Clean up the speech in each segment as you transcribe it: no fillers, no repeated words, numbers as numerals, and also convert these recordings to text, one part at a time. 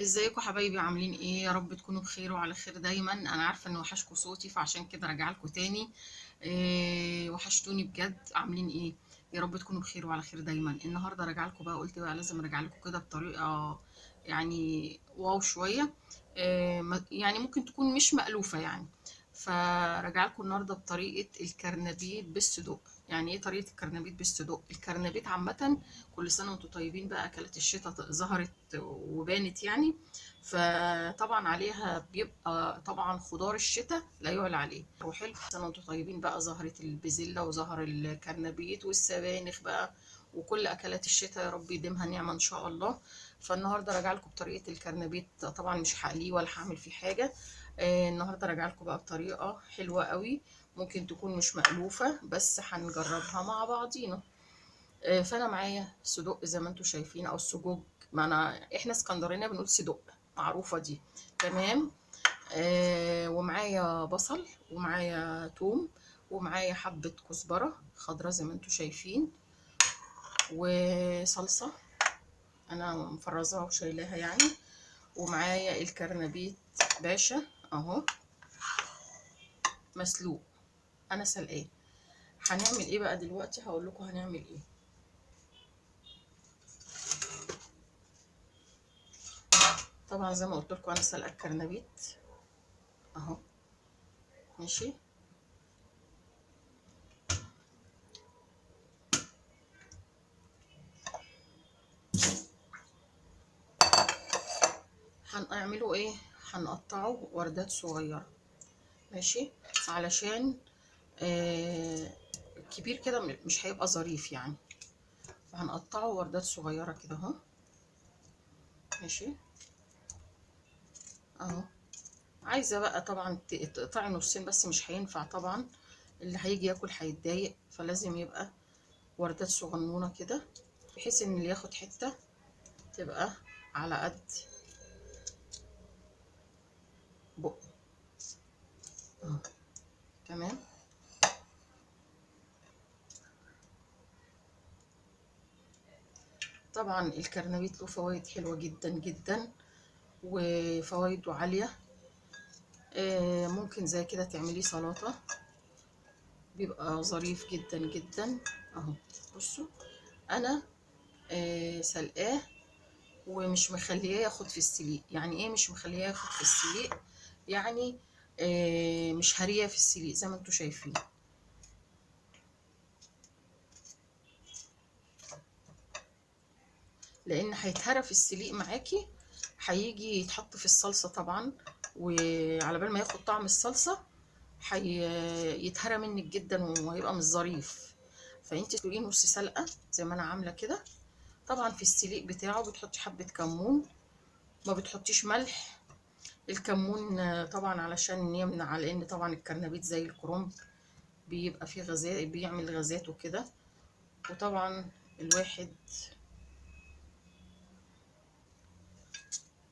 ازيكم حبايبي؟ عاملين ايه؟ يا رب تكونوا بخير وعلى خير دايما. انا عارفه ان وحشكوا صوتي، فعشان كده راجعه لكم تاني. وحشتوني بجد. عاملين ايه؟ يا رب تكونوا بخير وعلى خير دايما. النهارده راجعه لكم بقى، قلت بقى لازم ارجع لكم كده بطريقه يعني واو شويه. يعني ممكن تكون مش مألوفه يعني. فراجعه لكم النهارده بطريقه الكرنبيت بالصدوق. يعني ايه طريقه الكرنبيت بالصدوق؟ الكرنبيت عامه، كل سنه وانتم طيبين بقى. اكلات الشتاء ظهرت وبانت يعني. فطبعا عليها بيبقى طبعا خضار الشتاء لا يعلى عليه وحلو. سنة وانتم طيبين بقى. ظهرت البزلة وظهر الكرنبيت والسبانخ بقى، وكل اكلات الشتاء يا رب يديمها نعمة ان شاء الله. فالنهارده راجع لكم بطريقة الكرنبيت. طبعا مش هقليه ولا هعمل فيه حاجة. النهارده راجع لكم بقى بطريقة حلوة قوي. ممكن تكون مش مألوفة بس هنجربها مع بعضينا. فانا معايا صدق زي ما انتم شايفين، او السجوج. ما احنا اسكندرانيه بنقول صدق، معروفه دي. تمام. ومعايا بصل، ومعايا توم، ومعايا حبه كزبره خضراء زي ما انتم شايفين، وصلصه انا مفرزاها وشايلاها يعني. ومعايا الكرنبيت باشا اهو، مسلوق، انا سلقاه. هنعمل ايه بقى دلوقتي؟ هقول لكم هنعمل ايه. طبعا زي ما قلت لكم انا سلقه الكرنبيت اهو. ماشي. هنعمله ايه؟ هنقطعه وردات صغيرة. ماشي. علشان كبير كده مش هيبقى ظريف يعني. فهنقطعه وردات صغيرة كده اهو. ماشي اهو. عايزة بقى طبعا تقطعي نصين بس مش هينفع طبعا، اللي هيجي ياكل هيتضايق. فلازم يبقى وردات صغنونة كده، بحيث ان اللي ياخد حتة تبقى على قد بقه. اهو. تمام. طبعا الكرنبيت له فوائد حلوة جدا جدا، وفوائده عالية. ممكن زي كده تعمليه سلطة، بيبقى ظريف جدا جدا اهو. بصوا انا سلقاه ومش مخليه ياخد في السليق. يعني ايه مش مخليه ياخد في السليق؟ يعني مش هريه في السليق زي ما انتم شايفين. لان هيتهرى في السليق معاكي، هيجي يتحط في الصلصة طبعا، وعلى بال ما ياخد طعم الصلصة هيتهرى منك جدا وهيبقى مش ظريف. فانت تقولي نص سلقة زي ما انا عاملة كده. طبعا في السليق بتاعه بتحطي حبة كمون، ما بتحطيش ملح. الكمون طبعا علشان يمنع، لان طبعا الكرنبيت زي الكرنب بيبقى فيه غازات، بيعمل غازات وكده. وطبعا الواحد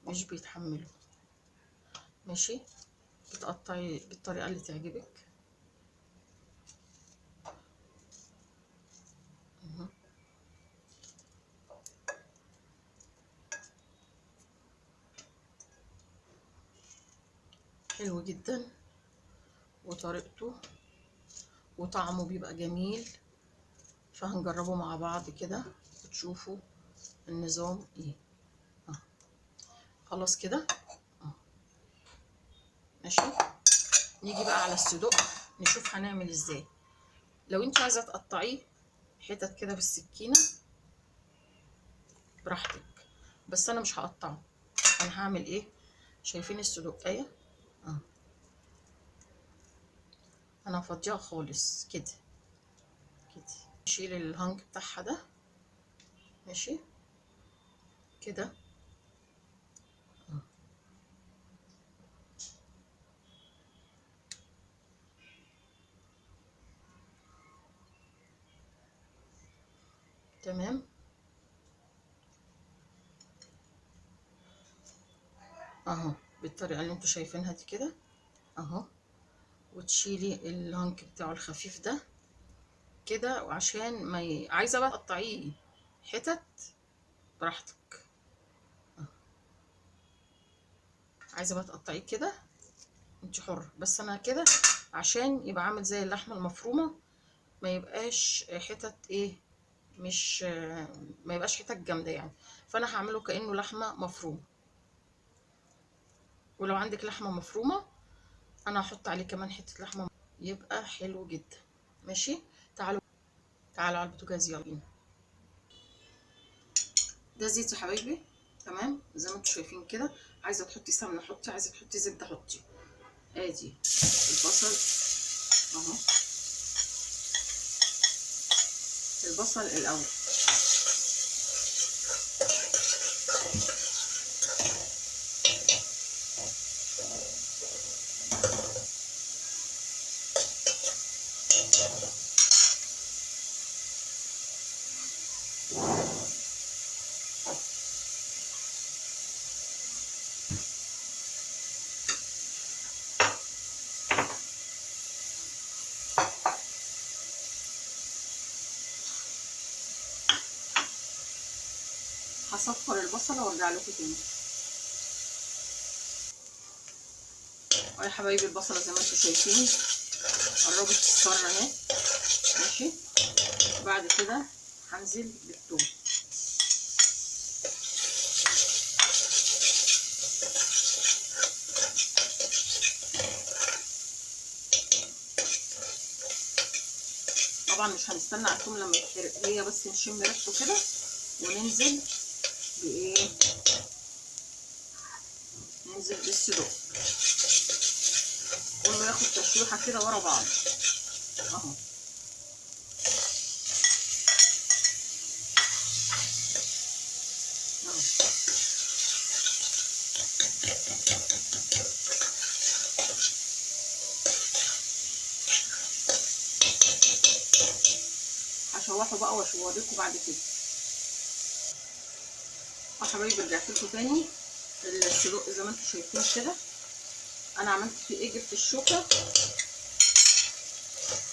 مش بيتحمله. ماشي. بتقطعي بالطريقة اللي تعجبك. مهم. حلو جدا، وطريقته وطعمه بيبقى جميل. فهنجربه مع بعض كده وتشوفوا النظام ايه. اه. خلاص كده. اه. ماشي. نيجي بقى على الصدوق، نشوف هنعمل ازاي. لو انت عايزه تقطعيه حتت كده بالسكينه براحتك، بس انا مش هقطعه. انا هعمل ايه؟ شايفين الصدوقية؟ اه. انا هفضيها خالص كده كده. نشيل الهنج بتاعها ده. ماشي كده. اه. تمام اهو، بالطريقة اللي انتوا شايفينها دي كده اهو. وتشيلي الهنك بتاعه الخفيف ده كده، وعشان ما عايزة بقى تقطعيه حتت براحتك. عايزه بقى تقطعيه كده انت حره، بس انا كده عشان يبقى عامل زي اللحمه المفرومه، ما يبقاش حتت ايه، مش ما يبقاش حتت جامده يعني. فانا هعمله كانه لحمه مفرومه. ولو عندك لحمه مفرومه انا هحط عليه كمان حته لحمه، يبقى حلو جدا. ماشي. تعالوا تعالوا على البوتاجاز، يلا بينا. ده زيت يا حبايبي. تمام زي ما انتم شايفين كده. عايزه تحطي سمنه حطي، عايزه تحطي زبده حطي. ادي البصل اهو. البصل الاول. هصفر البصله وارجع لكم تاني. يا حبايبي البصله زي ما انتم شايفين قربت تصفر اهي. ماشي. بعد كده هنزل بالثوم. طبعا مش هنستنى على الثوم لما يتحرق، هي بس نشم ريحته كده وننزل بايه، ننزل بالصدوق كله ياخد تشويحه كده ورا بعض اهو. هشوحه بقى واشوريكم بعد كده. يا حبايبي رجعت لكم تاني. الصدوق زي ما انتم شايفين كده انا عملت فيه ايه، جبت الشوكه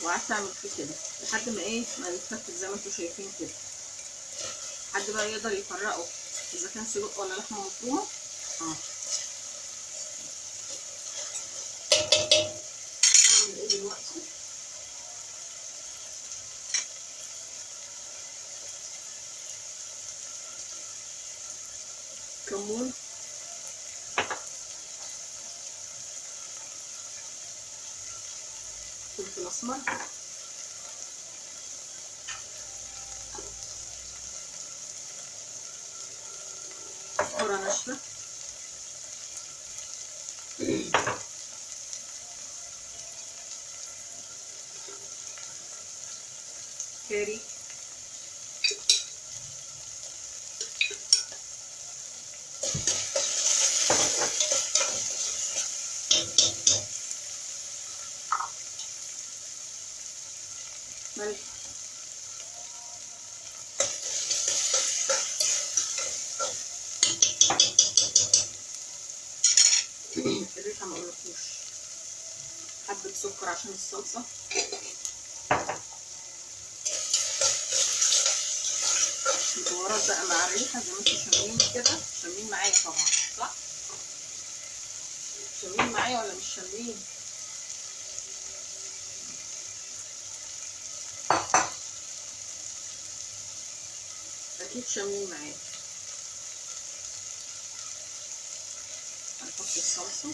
وقعدت اعمل فيه كده لحد ما ايه، ما يتفتت زي ما انتم شايفين كده. حد بقى يقدر يفرقه اذا كان صدوق ولا لحمه مفرومه. اه هعمل ايه دلوقتي، كمون، فلفل اسمر، ذره ناشفه، كاري، ملح، الريحه ما اقولكوش، حبه سكر عشان الصلصه. البهارات بقى مع الريحه زي ما انتم شامين كده، شامين معايا طبعا صح؟ شامين معايا ولا مش شامين؟ اكيد شامين معايا. هنحط الصلصه.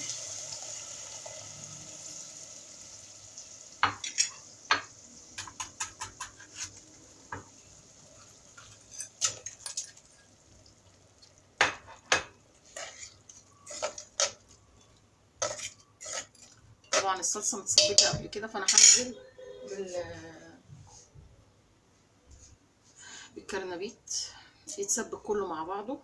طبعا الصلصه متسبكه قبل كده، فانا هنزل بالكرنبيت يتسبك كله مع بعضه.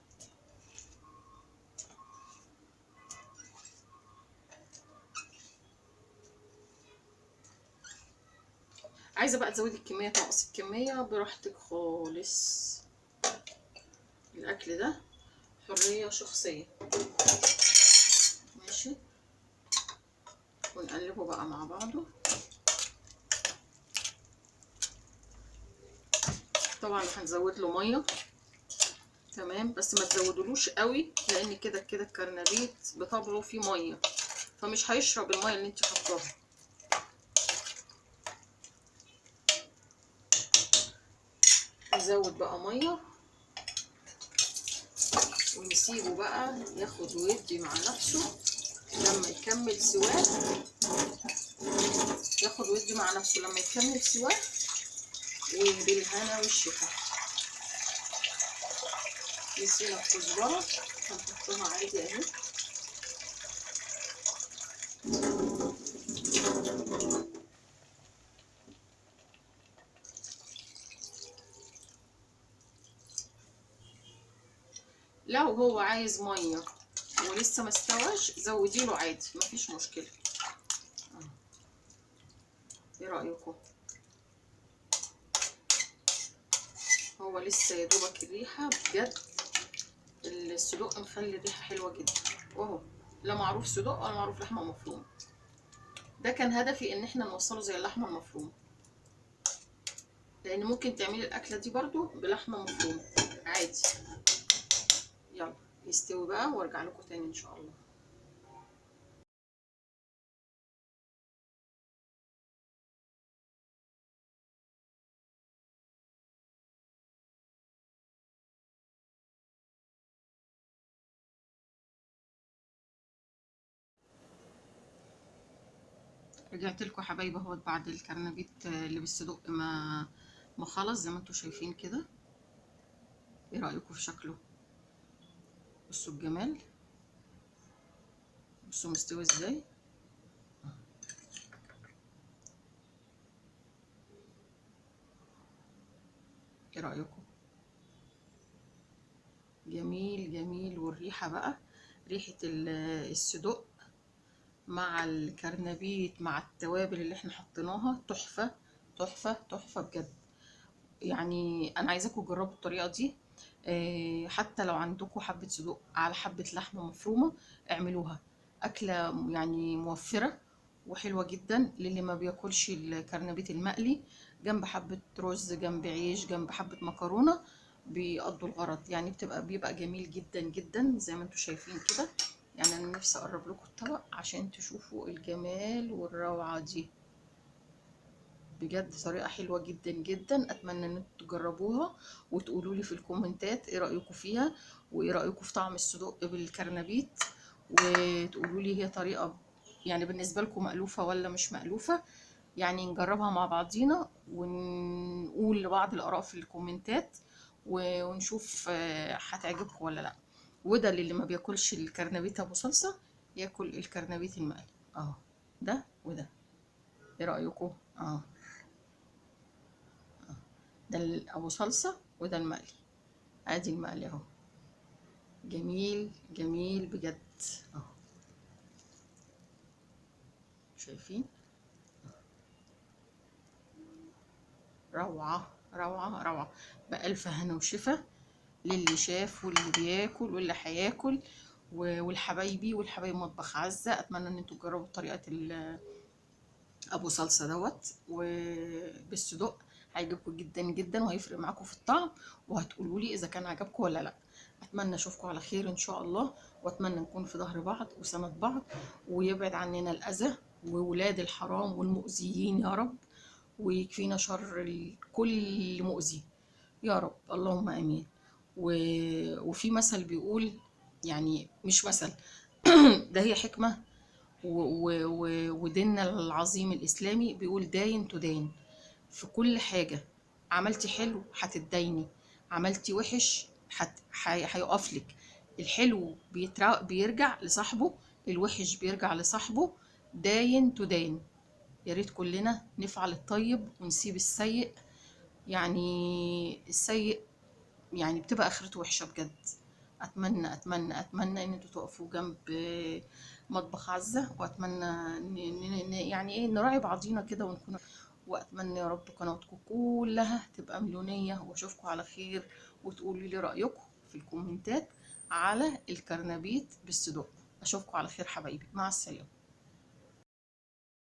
عايزه بقى تزودي الكميه تنقصي الكميه براحتك خالص. الاكل ده حريه شخصيه. ماشي. ونقلبه بقى مع بعضه. طبعا هنزود له ميه تمام، بس ما تزودولوش قوي لان كده كده الكرنبيت بطبعه فيه ميه، فمش هيشرب الميه اللي انت حطاها. نزود بقى ميه ونسيبه بقى ياخد ويدي مع نفسه لما يكمل سواه. ياخد ويدي مع نفسه لما يكمل سواه، وبالهنا والشفا. نسينا الكزبره هنحطها عادي اهي. لو هو عايز ميه ولسه ما استواش زودي له عادي، مفيش مشكله. ايه رايكم؟ هو لسه يا دوبك الريحه بجد، الصدق مخلي الريحه حلوه جدا، واهو لا معروف صدق ولا معروف لحمه مفرومه. ده كان هدفي ان احنا نوصله زي اللحمه المفرومه، لان ممكن تعملي الاكله دي برضو بلحمه مفرومه عادي. يلا يستوي بقى وارجع لكم تاني ان شاء الله. رجعت لكم يا حبايبي اهوت بعد الكرنبيت اللي بالصدق ما خلص زي ما انتم شايفين كده. ايه رايكم في شكله؟ بصوا الجمال، بصوا مستوي ازاي. ايه رايكم؟ جميل جميل. والريحه بقى، ريحه الصدق مع الكرنبيت مع التوابل اللي احنا حطيناها تحفه تحفه تحفه بجد. يعني انا عايزاكم تجربوا الطريقه دي. حتى لو عندكم حبه صدوق على حبه لحمه مفرومه اعملوها. اكله يعني موفره وحلوه جدا للي ما بياكلش الكرنبيت المقلي، جنب حبه رز، جنب عيش، جنب حبه مكرونه، بيقضوا الغرض. يعني بيبقى جميل جدا جدا زي ما انتم شايفين كده. يعني انا نفسي اقرب لكم الطبق عشان تشوفوا الجمال والروعه دي. بجد طريقة حلوة جدا جدا، اتمنى ان انتوا تجربوها وتقولوا لي في الكومنتات ايه رأيكم فيها، وايه رأيكم في طعم الصدق بالكرنبيت، وتقولوا لي هي طريقة يعني بالنسبة لكم مألوفة ولا مش مألوفة. يعني نجربها مع بعضينا ونقول لبعض الآراء في الكومنتات ونشوف هتعجبكم ولا لا. وده اللي ما بياكلش الكرنبيت ابو صلصة ياكل الكرنبيت المقلي اهو، ده وده. ايه رأيكم؟ ده ابو صلصه وده المقلي. ادي المقلي اهو، جميل جميل بجد اهو. شايفين؟ روعه روعه روعه. بألف هنا وشفا للي شاف واللي بياكل واللي هياكل والحبايب مطبخ عزة. اتمنى ان انتوا تجربوا طريقه ابو صلصه دوت وبالصدق. هيعجبكم جدا جدا وهيفرق معاكم في الطعم، وهتقولوا لي اذا كان عجبكم ولا لا. اتمنى اشوفكم على خير ان شاء الله، واتمنى نكون في ظهر بعض وسند بعض، ويبعد عننا الاذى وولاد الحرام والمؤذيين يا رب، ويكفينا شر كل مؤذي يا رب، اللهم امين. وفي مثل بيقول، يعني مش مثل ده هي حكمة، وديننا العظيم الإسلامي بيقول داين تدان في كل حاجة. عملتي حلو هتتدايني، عملتي وحش هيقف لك. الحلو بيرجع لصاحبه، الوحش بيرجع لصاحبه. داين تدان. يا ريت كلنا نفعل الطيب ونسيب السيء. يعني السيء يعني بتبقى اخرته وحشه بجد. اتمنى ان انتوا تقفوا جنب مطبخ عزة، واتمنى يعني ايه نراعي بعضينا كده ونكون. واتمنى يا رب قناتكم كلها تبقى مليونيه، واشوفكم على خير، وتقولوا لي رايكم في الكومنتات على الكرنبيت بالصدق. اشوفكم على خير حبايبي، مع السلامه.